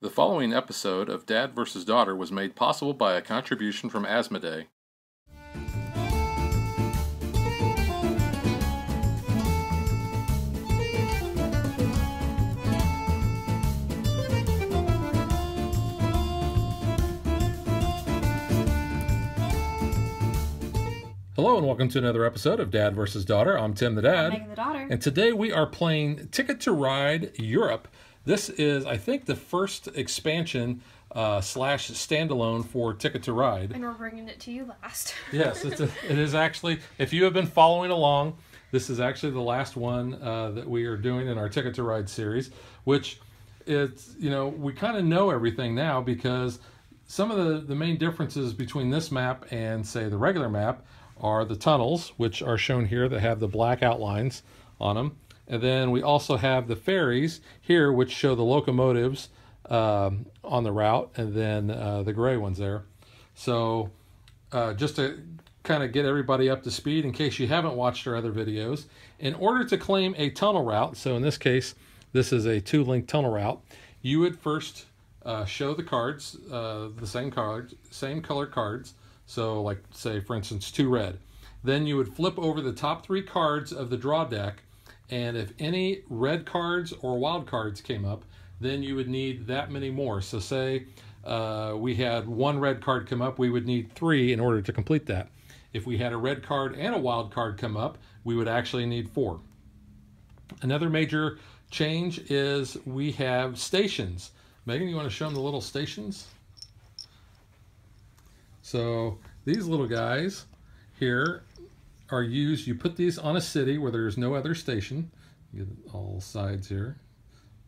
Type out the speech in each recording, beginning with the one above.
The following episode of Dad vs. Daughter was made possible by a contribution from Asmodee. Hello and welcome to another episode of Dad vs. Daughter. I'm Tim the Dad. I'm Megan the Daughter. And today we are playing Ticket to Ride Europe. This is, I think, the first expansion slash standalone for Ticket to Ride. And we're bringing it to you last. Yes, it is actually, if you have been following along, this is actually the last one that we are doing in our Ticket to Ride series, which it's, we kind of know everything now because some of the main differences between this map and, say, the regular map are the tunnels, which are shown here that have the black outlines on them. And then we also have the ferries here, which show the locomotives on the route, and then the gray ones there. So just to kind of get everybody up to speed, in case you haven't watched our other videos, in order to claim a tunnel route, so in this case, this is a 2-link tunnel route, you would first show the cards, the same color cards. So like, say, for instance, 2 red. Then you would flip over the top 3 cards of the draw deck, and if any red cards or wild cards came up, then you would need that many more. So say we had 1 red card come up, we would need 3 in order to complete that. If we had a red card and a wild card come up, we would actually need 4. Another major change is we have stations. Megan, you want to show them the little stations? So these little guys here are used, you put these on a city where there's no other station. Get all sides here.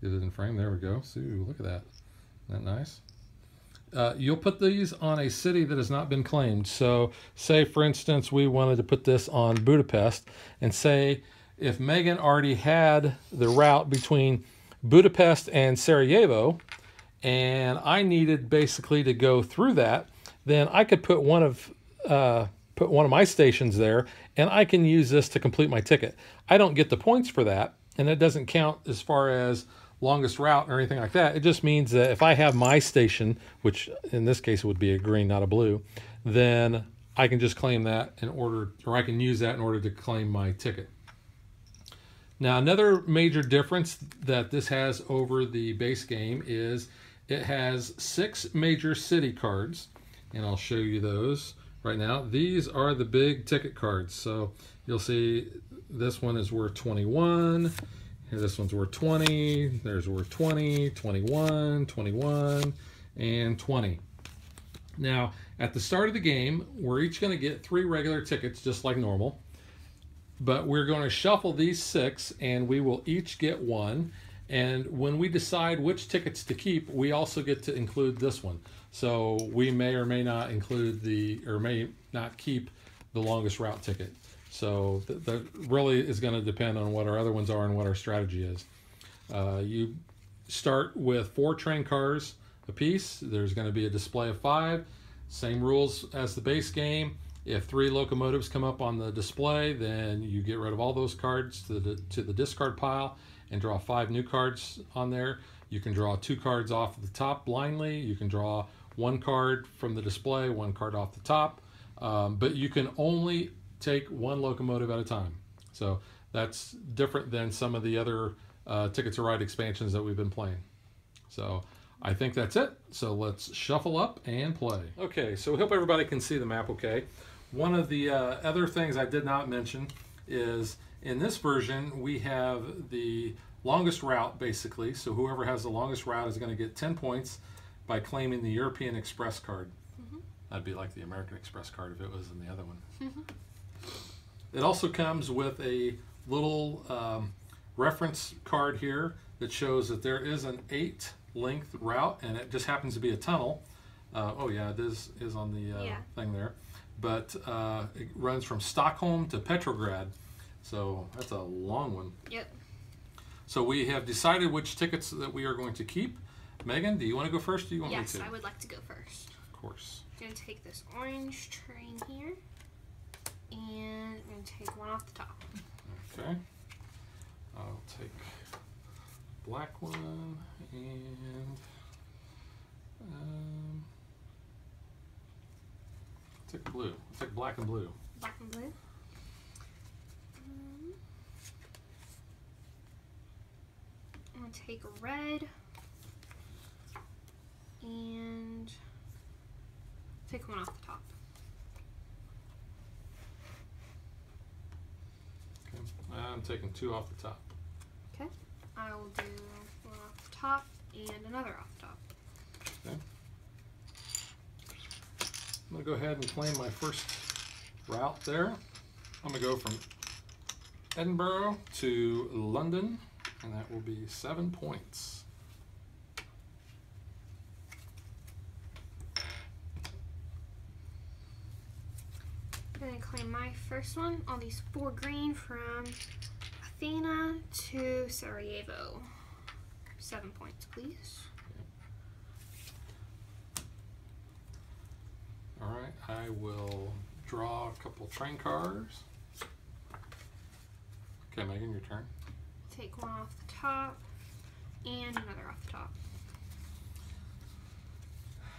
Get it in frame. There we go. So look at that. Isn't that nice? You'll put these on a city that has not been claimed. So say, for instance, we wanted to put this on Budapest, and say if Megan already had the route between Budapest and Sarajevo, and I needed basically to go through that, then I could put one of my stations there, and I can use this to complete my ticket. I don't get the points for that, and it doesn't count as far as longest route or anything like that. It just means that if I have my station, which in this case would be a green, not a blue, then I can just claim that I can use that in order to claim my ticket. Now, another major difference that this has over the base game is it has 6 major city cards. And I'll show you those right now. These are the big ticket cards. So you'll see this one is worth 21. Here, this one's worth 20. There's worth 20, 21, 21, and 20. Now, at the start of the game, we're each going to get 3 regular tickets, just like normal. But we're going to shuffle these 6, and we will each get 1. And when we decide which tickets to keep, we also get to include this one. So we may or may not include may not keep the longest route ticket. So that really is going to depend on what our other ones are and what our strategy is. You start with 4 train cars apiece. There's going to be a display of 5. Same rules as the base game. If 3 locomotives come up on the display, then you get rid of all those cards to the discard pile and draw 5 new cards on there. You can draw 2 cards off the top blindly. You can draw 1 card from the display, 1 card off the top, but you can only take 1 locomotive at a time. So that's different than some of the other Ticket to Ride expansions that we've been playing. So I think that's it. So let's shuffle up and play. Okay, so we hope everybody can see the map okay. One of the other things I did not mention is in this version we have the longest route basically. So whoever has the longest route is going to get 10 points by claiming the European Express card. That'd be like the American Express card if it was in the other one. It also comes with a little reference card here that shows that there is an 8-length route, and it just happens to be a tunnel. Oh yeah, it is on the thing there. But it runs from Stockholm to Petrograd. So that's a long one. Yep. So we have decided which tickets that we are going to keep. Megan, do you want to go first or do you want me to? Yes, I would like to go first. Of course. I'm going to take this orange train here, and I'm going to take 1 off the top. Okay. I'll take black one, and take blue. I'll take black and blue. Black and blue. I'm gonna take red and take one off the top. Okay. I'm taking 2 off the top. Okay. I will do one off the top and another off the top. Okay. I'm going to go ahead and claim my first route there. I'm going to go from Edinburgh to London, and that will be 7 points. I'm going to claim my first one on these 4 green from Athena to Sarajevo. 7 points, please. All right, I will draw a couple train cars. Okay, Megan, your turn. Take one off the top and another off the top.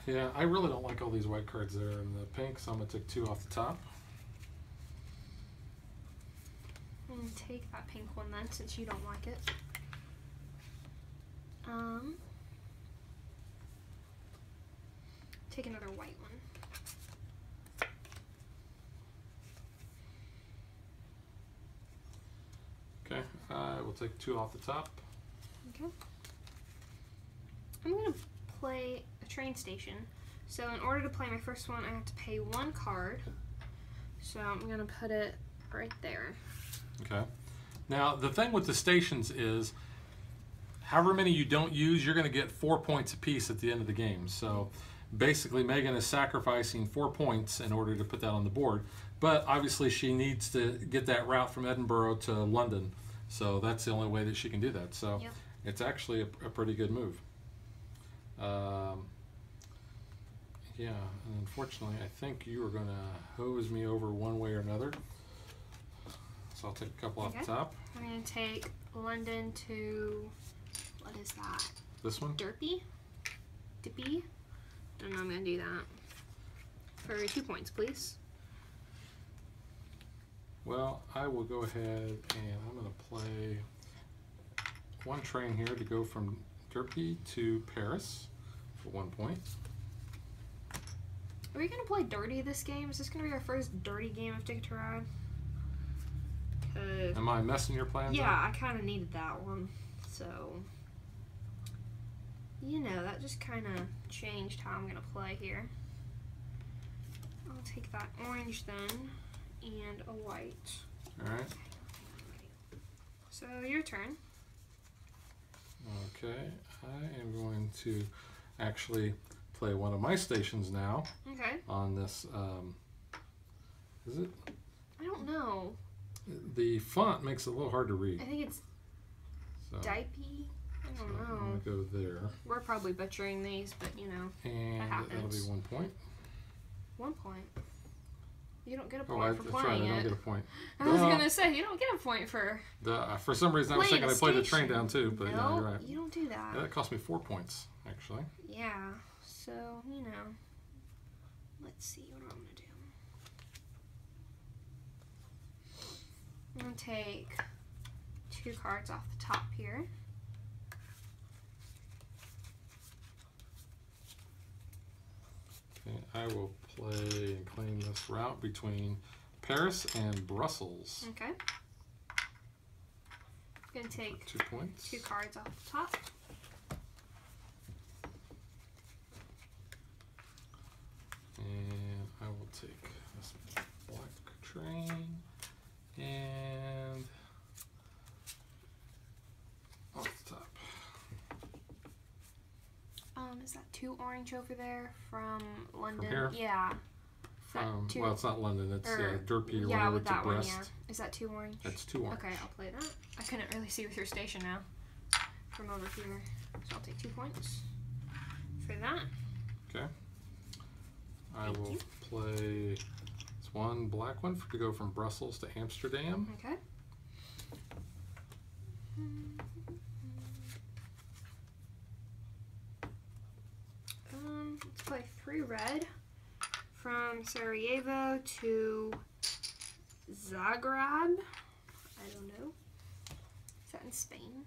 Yeah, I really don't like all these white cards there in the pink, so I'm going to take 2 off the top. I'm going to take that pink one then, since you don't like it. Take another white one. Okay, I will take 2 off the top. Okay. I'm going to play a train station. So in order to play my first one, I have to pay 1 card. So I'm going to put it right there. Okay. Now, the thing with the stations is, however many you don't use, you're going to get 4 points apiece at the end of the game. So basically, Megan is sacrificing 4 points in order to put that on the board. But obviously, she needs to get that route from Edinburgh to London. So that's the only way that she can do that. So Yep. It's actually a pretty good move. Yeah, and unfortunately, I think you are going to hose me over one way or another. So I'll take a couple off the top. I'm going to take London to, what is that? This one? Derpy? Dippy? Don't know, I'm going to do that. For 2 points, please. Well, I will go ahead and I'm going to play 1 train here to go from Derpy to Paris for 1 point. Are we going to play dirty this game? Is this going to be our first dirty game of Ticket to Ride? Am I messing your plans Yeah, up? I kind of needed that one. So, you know, that just kind of changed how I'm going to play here. I'll take that orange then, and a white. Alright. So, your turn. Okay, I am going to actually play one of my stations now Okay. on this. Is it? I don't know. The font makes it a little hard to read. I think it's So, Dipey. I don't I'm know. going to go there. We're probably butchering these, but you know, And that'll be happens. 1 point. 1 point. You don't get a Oh, point for that's right, playing I don't it. get a point. I was Duh. gonna say you don't get a point for. For some reason, I was playing thinking a I played the train station. down too, but yeah, No, you're right. you don't do that. Yeah, that cost me 4 points, actually. Yeah. So you know, let's see what I'm gonna do. I'm gonna take 2 cards off the top here. Okay, I will play and claim this route between Paris and Brussels. Okay. I'm gonna take 2 points. 2 cards off the top. And I will take this black train and off the top. Is that 2 orange over there from London? here? Yeah. Is that two- Well, it's not London, it's Derpy or yeah, whatever with to that one, Brest. yeah. Is that 2 orange? That's 2 orange. Okay, I'll play that. I couldn't really see with your station now from over here. So I'll take 2 points for that. Okay. I Thank will you. play this 1 black one to go from Brussels to Amsterdam. Okay. Let's play 3 red from Sarajevo to Zagreb. I don't know. Is that in Spain?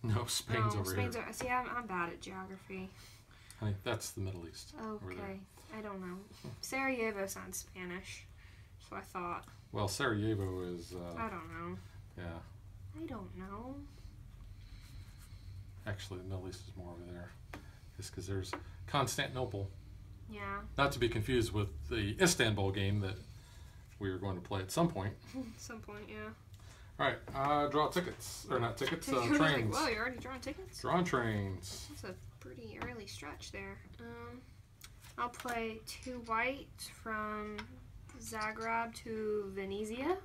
No, Spain's over Spain's here. See, I'm bad at geography. Honey, that's the Middle East. over there. Okay, I don't know. Sarajevo sounds Spanish, so I thought. Well, Sarajevo is. I don't know. Yeah. I don't know. Actually, the Middle East is more over there. Just because there's Constantinople. Yeah. Not to be confused with the Istanbul game that we were going to play at some point. At some point, yeah. All right, draw tickets. Or not tickets, I was like, trains. whoa, you're already drawing tickets? Drawing trains. That's a pretty early stretch there. I'll play 2 white from Zagreb to Venezia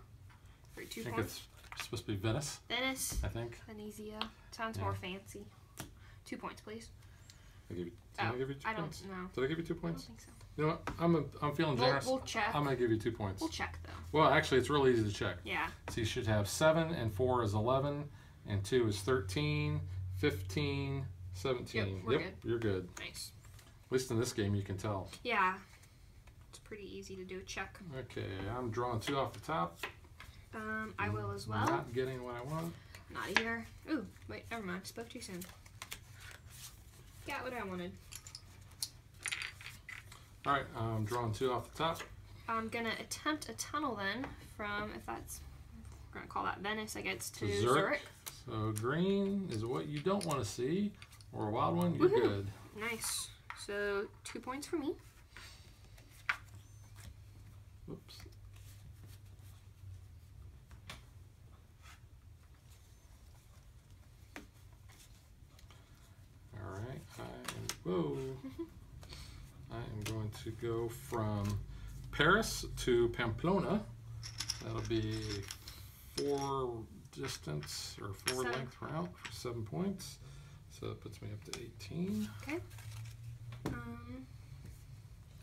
for 2 I think points. it's supposed to be Venice, Venice, I think. Venezia. Sounds Yeah. more fancy. 2 points, please. Did I give you 2 I points? don't know. Did I give you 2 I don't points? think so. You know what? I'm feeling generous. We'll check. I'm going to give you 2 points. We'll check, though. Well, actually, it's really easy to check. Yeah. So you should have 7 and 4 is 11 and 2 is 13, 15, 17. Yep, we're good. You're good. Nice. At least in this game you can tell. Yeah. It's pretty easy to do a check. Okay, I'm drawing 2 off the top. I will as well. Not getting what I want. Not either. Ooh, wait, never mind. Spoke too soon. Got what I wanted. All right, I'm drawing 2 off the top. I'm gonna attempt a tunnel then from, if that's, we're gonna call that Venice, I guess, to To Zurich. So green is what you don't want to see, or a wild one, you're Woohoo. good. Nice. So 2 points for me. Oops. All right, whoa. I am going to go from Paris to Pamplona. That'll be 4 distance or 4 7. length route for 7 points. So that puts me up to 18. Okay.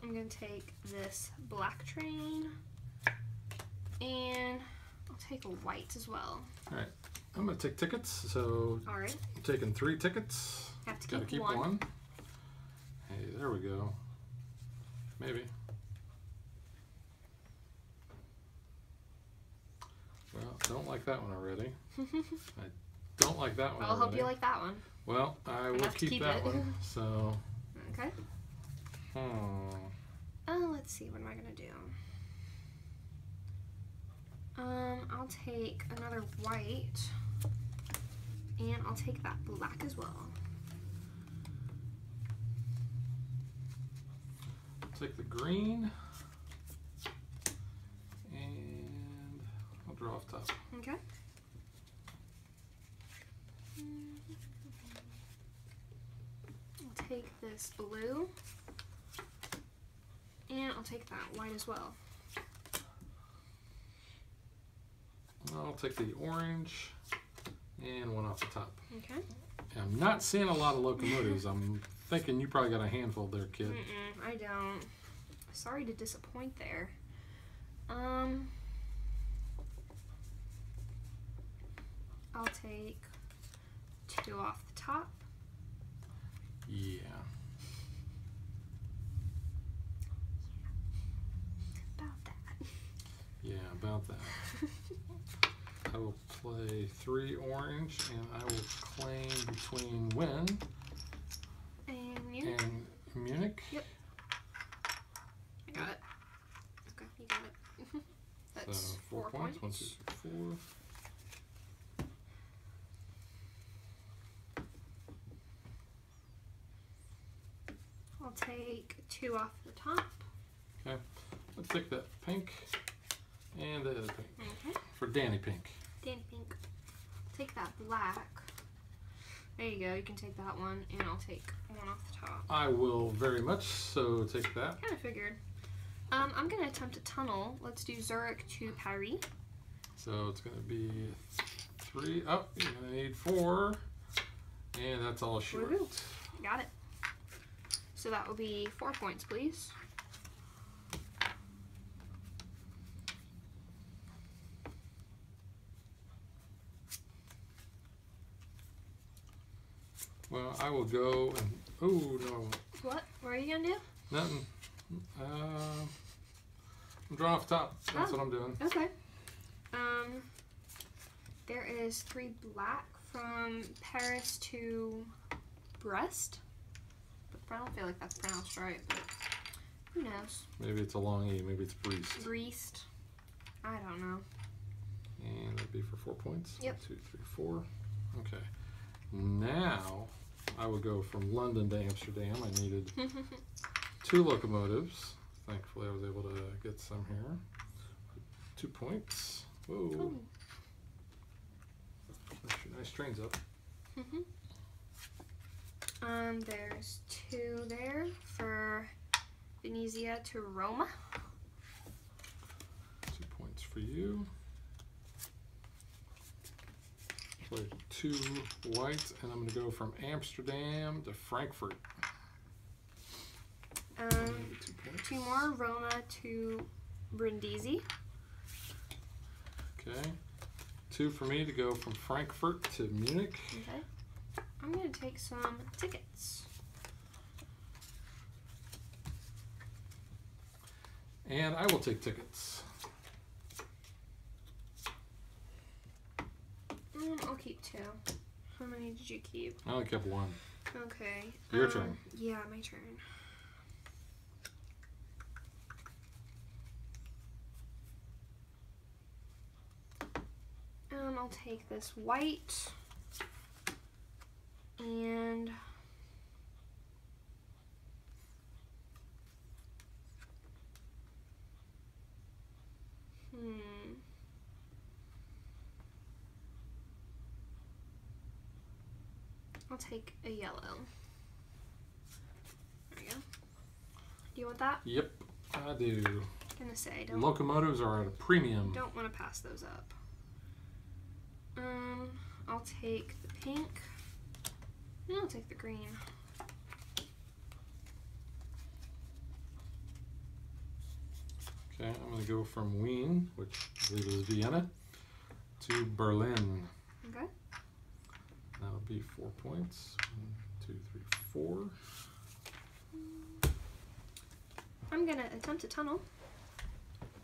I'm gonna take this black train and I'll take a white as well. All right, I'm gonna take tickets. So All right. I'm taking 3 tickets. Have to Gotta keep keep one. Hey, there we go. Maybe. Well, don't like that one already. I don't like that one I'll already. hope you like that one. Well, I will have to keep keep that it. one. So, Okay. hmm. Let's see. What am I gonna do? I'll take another white, and I'll take that black as well. Take the green, and I'll draw off top. Okay. I'll take this blue, and I'll take that white as well. I'll take the orange and one off the top. Okay. I'm not seeing a lot of locomotives. I'm thinking you probably got a handful there, kid. I don't. Sorry to disappoint there. I'll take 2 off the top. Yeah. About that. Yeah, about that. I will play 3 orange, and I will claim between Win And Munich. and Munich. Yep. I got it. Okay, you got it. That's So 4 points. 1, 2, 3, 4. I'll take 2 off the top. Okay. Let's take that pink and the other pink Okay. for Danny Pink. Danny pink. Take that black. There you go. You can take that one, and I'll take 1 off the top. I will very much so take that. Kind of figured. I'm gonna attempt a tunnel. Let's do Zurich to Paris. So it's going to be 3. Oh, you're going to need 4. And that's all she Woohoo. wrote. Got it. So that will be 4 points, please. Well, I will go and. Oh, no. What? What are you gonna do? Nothing. I'm drawing off the top. That's what I'm doing. Okay. There is 3 black from Paris to Brest. But I don't feel like that's pronounced right, but who knows? Maybe it's a long E. Maybe it's Brest. Brest. I don't know. And that'd be for 4 points. Yep. 1, 2, 3, 4. Okay. Now I will go from London to Amsterdam. I needed 2 locomotives. Thankfully, I was able to get some here. 2 points. Whoa. Ooh. Nice trains up. There's 2 there for Venezia to Roma. 2 points for you. Play 2 white, and I'm going to go from Amsterdam to Frankfurt. 2 points. 2 more, Roma to Brindisi. Okay. 2 for me to go from Frankfurt to Munich. Okay. I'm going to take some tickets. And I will take tickets. I'll keep 2. How many did you keep? I only kept 1. Okay. Your turn. Yeah, my turn. I'll take this white and I'll take a yellow. There we go. Do you want that? Yep, I do. Gonna say don't Locomotives are at a premium. don't want to pass those up. I'll take the pink. And I'll take the green. Okay, I'm going to go from Wien, which I believe is Vienna, to Berlin. Okay. That'll be 4 points. 1, 2, 3, 4. I'm gonna attempt a tunnel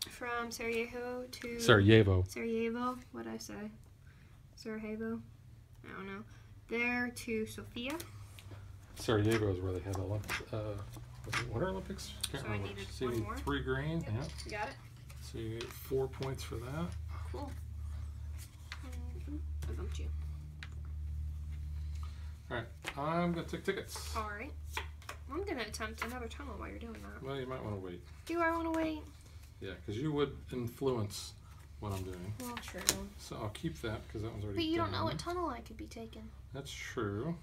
from Sarajevo to Sarajevo. Sarajevo. What'd I say? Sarajevo. I don't know. There to Sofia. Sarajevo is where they had the Olympics. Winter Olympics? Can't So I remember. needed So you one need more? 3 green. Yep. Yeah. You got it. So you get 4 points for that. Cool. I bumped you. All right, I'm going to take tickets. All right. I'm gonna attempt another tunnel while you're doing that. Well, you might want to wait. Do I want to wait? Yeah, because you would influence what I'm doing. Well, true. So I'll keep that because that one's already But you don't know done. what tunnel I could be taking. That's true.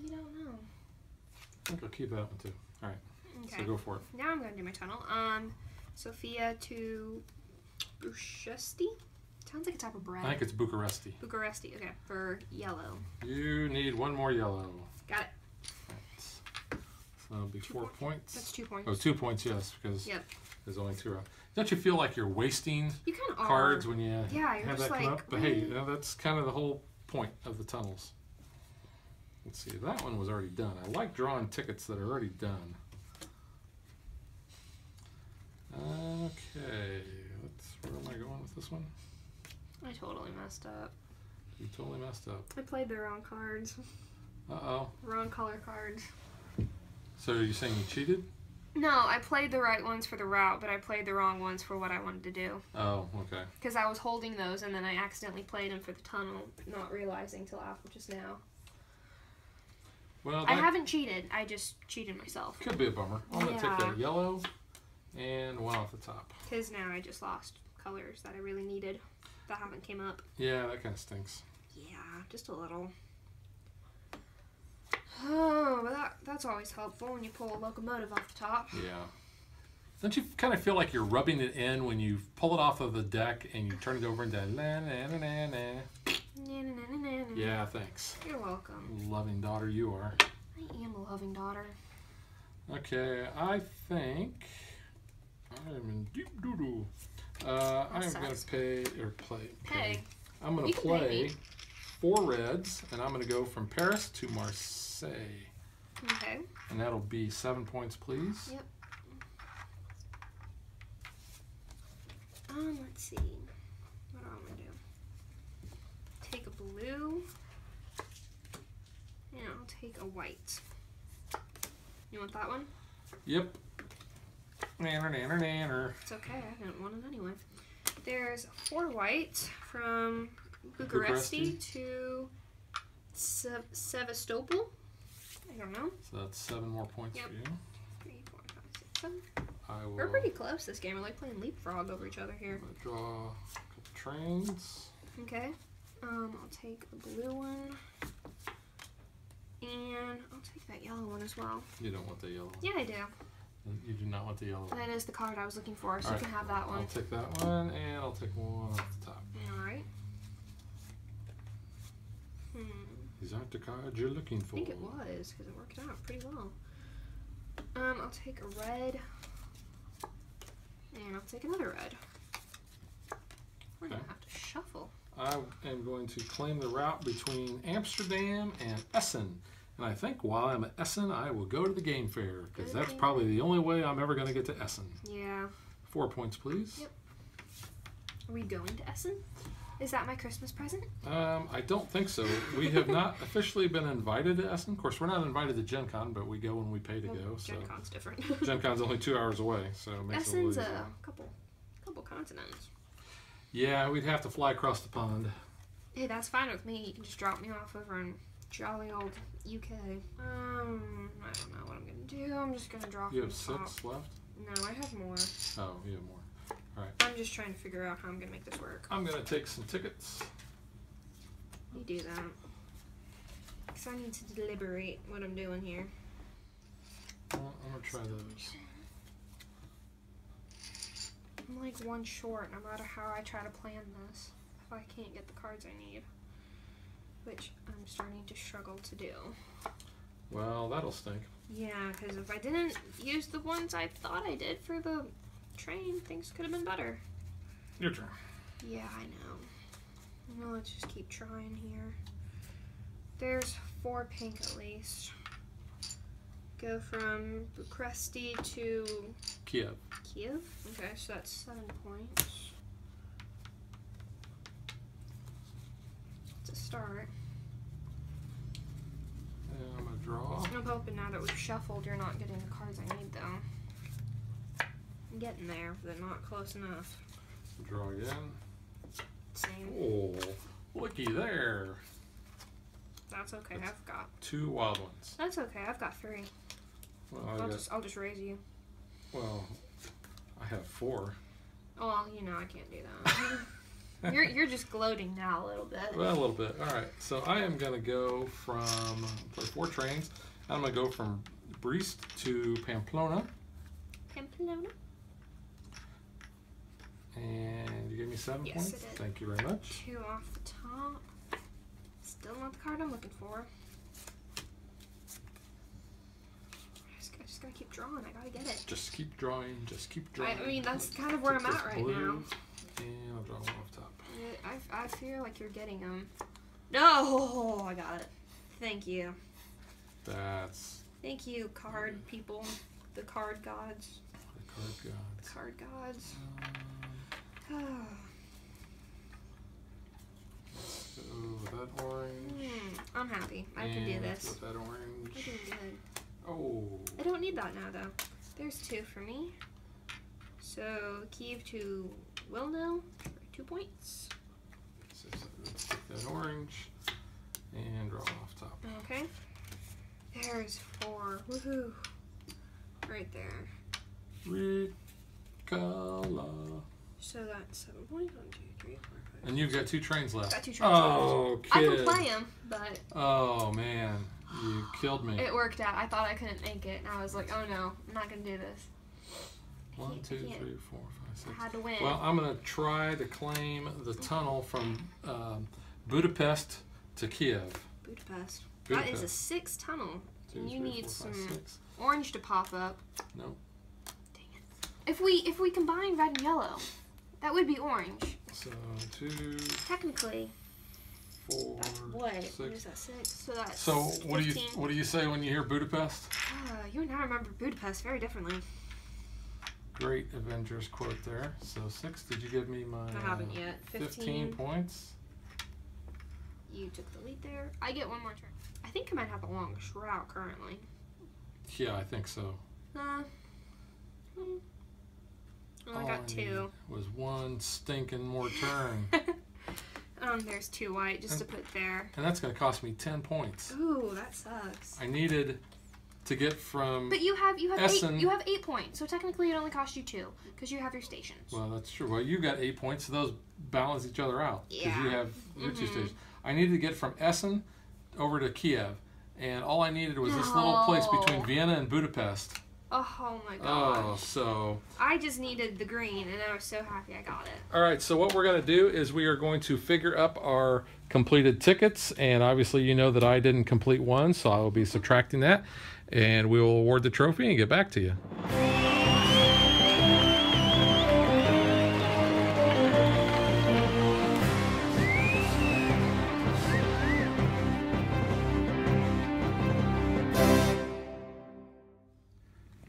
You don't know. I think I'll keep that one too. All right, Okay. so go for it. Now I'm gonna do my tunnel. Sofia to Bucharesti. Sounds like a type of bread. I think it's Bucharesti. Bucharesti. Okay, for yellow. You need 1 more yellow. Got it. Right. So that'll be 4 points. That's 2 points. Oh, 2 points, yes, because Yep. there's only 2 rounds. Don't you feel like you're wasting You kind of are. cards when you Yeah, you're have just that come like, up? But hey, you know, that's kind of the whole point of the tunnels. Let's see, that one was already done. I like drawing tickets that are already done. Okay, where am I going with this one? I totally messed up. You totally messed up. I played the wrong cards. Uh-oh. Wrong color cards. So are you saying you cheated? No, I played the right ones for the route, but I played the wrong ones for what I wanted to do. Oh, okay. Because I was holding those, and then I accidentally played them for the tunnel, not realizing till after just now. Well, I that haven't cheated. I just cheated myself. could be a bummer. I'm going to take Yeah. that yellow and 1 off the top. Because now I just lost colors that I really needed that haven't came up. Yeah, that kind of stinks. Yeah, just a little. Oh, but that's always helpful when you pull a locomotive off the top. Yeah. Don't you kind of feel like you're rubbing it in when you pull it off of the deck and you turn it over into la na na na na? Yeah, thanks. You're welcome. Loving daughter you are. I am a loving daughter. Okay, I think I'm in deep doo-doo. I'm going to play. Pay. I'm going You to can pay play me. 4 reds, and I'm going to go from Paris to Marseille. Okay. And that'll be 7 points, please. Yep. Let's see. What do I want to do? Take a blue. And I'll take a white. You want that one? Yep. Nanner, nanner, nanner. It's okay, I didn't want it anyway. There's 4 white from Bucharesti to Sevastopol. I don't know. So that's 7 more points Yep. for you. 3, 4, 5, 6, 7. I will We're pretty close this game. We're like playing leapfrog over each other here. draw a couple trains. Okay. I'll take a blue one. And I'll take that yellow one as well. You don't want the yellow one. Yeah, I do. You do not want the yellow one. That is the card I was looking for, so All you right. can have that one. I'll take that one, and I'll take one off the top. Alright. These aren't the cards you're looking for. I think it was, because it worked out pretty well. I'll take a red. And I'll take another red. We're going to have to shuffle. I am going to claim the route between Amsterdam and Essen. And I think while I'm at Essen, I will go to the game fair, because that's probably the only way I'm ever going to get to Essen. Yeah. 4 points, please. Yep. Are we going to Essen? Is that my Christmas present? I don't think so. We have not officially been invited to Essen. Of course, we're not invited to Gen Con, but we go when we pay to go. So Gen Con's different. Gen Con's only 2 hours away, so it makes it a Essen's little easier. a couple continents. Yeah, we'd have to fly across the pond. Hey, that's fine with me. You can just drop me off over in jolly old UK. I don't know what I'm gonna do. I'm just gonna draw You from have the top. 6 left? No, I have more. Oh, you have more. I'm just trying to figure out how I'm gonna make this work. I'm going to take some tickets. You do that. Because I need to deliberate what I'm doing here. Well, I'm going to try those. I'm like one short no matter how I try to plan this. If I can't get the cards I need. Which I'm starting to struggle to do. Well, that'll stink. Yeah, because if I didn't use the ones I thought I did for the train, things could have been better. Your turn. Yeah, I know. Well, let's just keep trying here. There's 4 pink at least. Go from Bucharesti to Kiev. Kiev. Okay, so that's 7 points. It's a start. And I'm going to draw. I'm hoping now that we've shuffled, you're not getting the cards I need, though. I'm getting there, but not close enough. Draw again. Same. Oh, looky there. That's okay. That's- I've got. 2 wild ones. That's okay. I've got 3. Well, I'll just raise you. well, I have 4. Well, you know I can't do that. you're just gloating now a little bit. Well, a little bit. All right. So I am going to go from play 4 trains. I'm going to go from Brest to Pamplona. Pamplona. And you gave me 7 Yes, points. I did. Thank you very much. 2 off the top. Still not the card I'm looking for. I just gotta keep drawing. I gotta get it. Just keep drawing. Just keep drawing. I mean, that's kind of where I'm Take at this right blue, now. And I'll draw one off top. I feel like you're getting them. No, I got it. Thank you. That's Thank you, card people. The card gods. the card gods. Card gods. So that orange. I'm happy. I can do and this. With that I'm orange. doing good. Oh. I don't need that now, though. There's 2 for me. So, Kiev to Wilno for 2 points. So let's take that orange and draw off top. Okay. There's 4. Woohoo. Right there. Ricola. So that's 7 points. 1, 2, 3, 4, 5. And you've got 2 trains left. Got 2 trains Oh, left. I kid. can play them, but Oh, man. You killed me. it worked out. I thought I couldn't make it, and I was like, oh no, I'm not going to do this. 1, 2, 3, can't. 4, 5, 6. I had to win. Well, I'm going to try to claim the tunnel from Budapest to Kiev. Budapest. That is a 6 tunnel. 2, And you 3, need 4, some 5, 6. orange to pop up. No. Dang it. If we combine red and yellow, that would be orange. So 2, Technically. 4, That's what? 6. What is that, 6? So that's So what 15. do you say when you hear Budapest? You and I remember Budapest very differently. Great Avengers quote there. So 6. Did you give me my? I haven't yet. 15 points. You took the lead there. I get one more turn. I think I might have the longest route currently. Yeah, I think so. I only got 2. Was one stinking more turn. There's 2 white just to put there. And that's going to cost me 10 points. Ooh, that sucks. I needed to get from. But you have Essen. 8. You have 8 points, so technically it only cost you 2 because you have your stations. Well, that's true. Well, you got 8 points, so those balance each other out because you have your 2 stations. I needed to get from Essen over to Kiev, and all I needed was this little place between Vienna and Budapest. Oh my gosh. Oh, so. I just needed the green, and I was so happy I got it. All right, so what we're going to do is we are going to figure up our completed tickets, and obviously you know that I didn't complete one, so I will be subtracting that, and we will award the trophy and get back to you.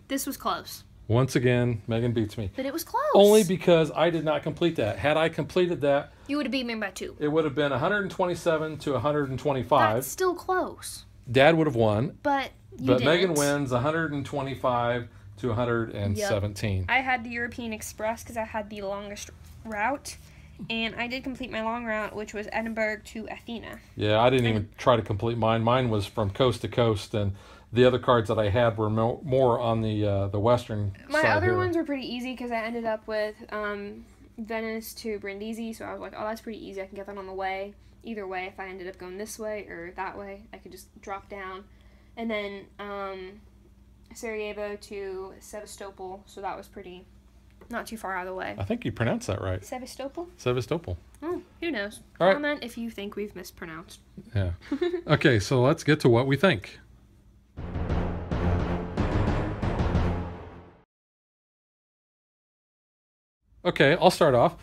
This was close. Once again, Megan beats me. But it was close. Only because I did not complete that. Had I completed that, you would have beat me by 2. it would have been 127 to 125. That's still close. Dad would have won. But But Megan wins 125 to 117. I had the European Express because I had the longest route. And I did complete my long route, which was Edinburgh to Athena. Yeah, I didn't even try to complete mine. Mine was from coast to coast, and the other cards that I had were more on the western My side other here. ones were pretty easy because I ended up with Venice to Brindisi, so I was like, oh, that's pretty easy. I can get that on the way. Either way, if I ended up going this way or that way, I could just drop down. And then Sarajevo to Sevastopol, so that was pretty not too far out of the way. I think you pronounced that right. Sevastopol? Sevastopol. Oh, who knows? All right. Comment if you think we've mispronounced. Yeah. Okay, so let's get to what we think. Okay, I'll start off.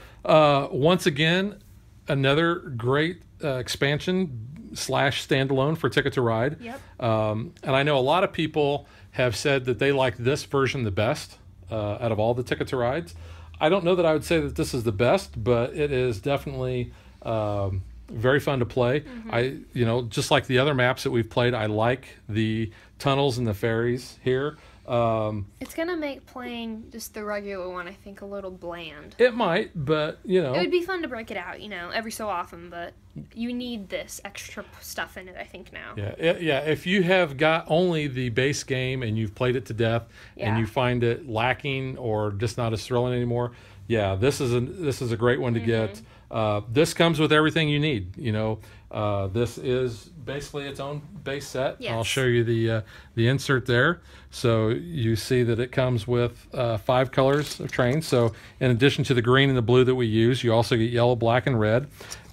Once again, another great expansion / standalone for Ticket to Ride. Yep. And I know a lot of people have said that they like this version the best out of all the Ticket to Rides. I don't know that I would say that this is the best, but it is definitely very fun to play. Mm-hmm. Just like the other maps that we've played, I like the tunnels and the ferries here. It's gonna make playing just the regular one, I think, a little bland. It might, but It would be fun to break it out, every so often, but you need this extra stuff in it, I think, now. Yeah. If you have got only the base game and you've played it to death and you find it lacking or just not as thrilling anymore, this is a great one to get. This comes with everything you need. This is basically its own base set. Yes. I'll show you the insert there. So you see that it comes with 5 colors of trains. So in addition to the green and the blue that we use, you also get yellow, black, and red.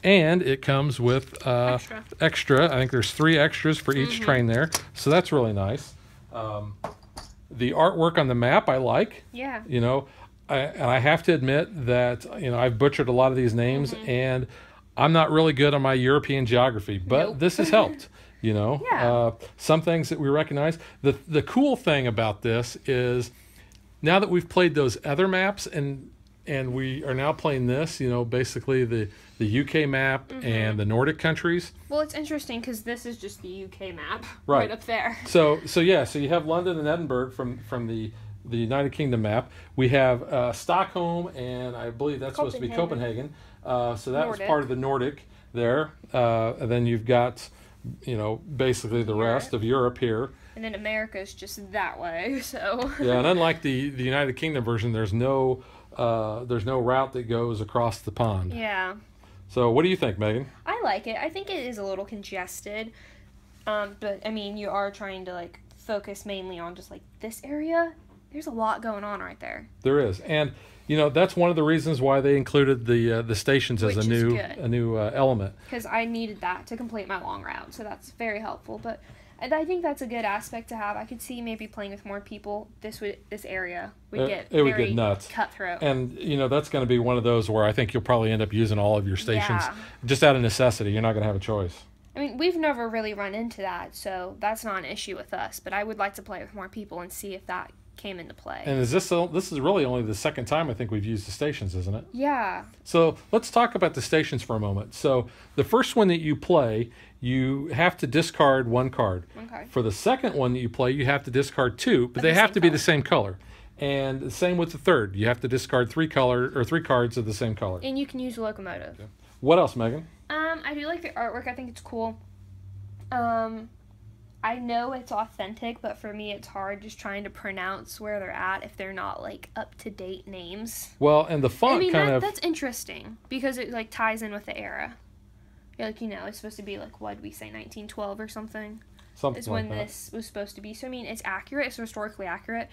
And it comes with extra. I think there's 3 extras for each train there. So that's really nice. The artwork on the map I like. Yeah. I have to admit that I've butchered a lot of these names, and I'm not really good on my European geography, but this has helped. Some things that we recognize. The cool thing about this is now that we've played those other maps and we are now playing this, basically the UK map and the Nordic countries. Well, it's interesting because this is just the UK map right up there. So you have London and Edinburgh from the United Kingdom map. We have Stockholm, and I believe that's supposed to be Copenhagen. So that was part of the Nordic there. And then you've got, basically the rest of Europe here. And then America's just that way. So yeah, and unlike the United Kingdom version, there's no route that goes across the pond. Yeah. So what do you think, Megan? I like it. I think it is a little congested. But I mean, you are trying to focus mainly on just this area. There's a lot going on right there. There is, and that's one of the reasons why they included the stations as a new element. Because I needed that to complete my long route, so that's very helpful. But I think that's a good aspect to have. I could see maybe playing with more people. This area would get would get nuts, cutthroat. And that's going to be one of those where I think you'll probably end up using all of your stations just out of necessity. You're not going to have a choice. I mean, we've never really run into that, so that's not an issue with us. But I would like to play with more people and see if that came into play. And is this is really only the second time I think we've used the stations, isn't it? Yeah. So let's talk about the stations for a moment. So the first one that you play, you have to discard one card. Okay. For the second one that you play, you have to discard two, but they the have same to be color. the same color. And the same with the third. You have to discard three cards of the same color. And you can use locomotive. Okay. What else, Megan? I do like the artwork. I think it's cool. I know it's authentic, but for me it's hard just trying to pronounce where they're at if they're not like up-to-date names. Well, and the font That's interesting because it like ties in with the era. Yeah, like, it's supposed to be like, what did we say, 1912 or something? something Is like when that. this was supposed to be. So it's accurate, it's historically accurate,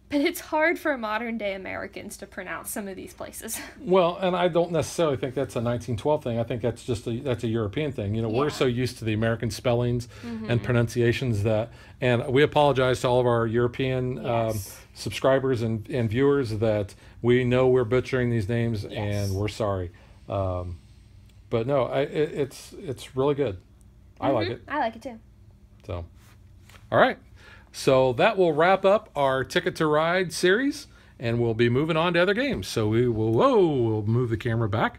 but it's hard for modern day Americans to pronounce some of these places. Well, and I don't necessarily think that's a 1912 thing. I think that's just a European thing. We're Yeah. so used to the American spellings and pronunciations and we apologize to all of our European Yes. subscribers and viewers that we know we're butchering these names Yes. and we're sorry. But no, it's really good. I like it. I like it too. So, all right. So that will wrap up our Ticket to Ride series, and we'll be moving on to other games. So we'll move the camera back,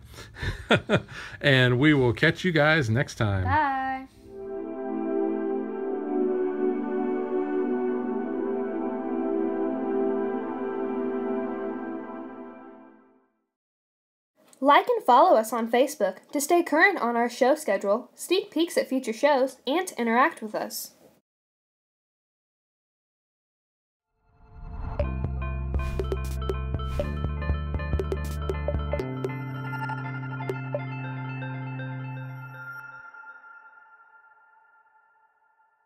and we will catch you guys next time. Bye. Like and follow us on Facebook to stay current on our show schedule, sneak peeks at future shows, and to interact with us.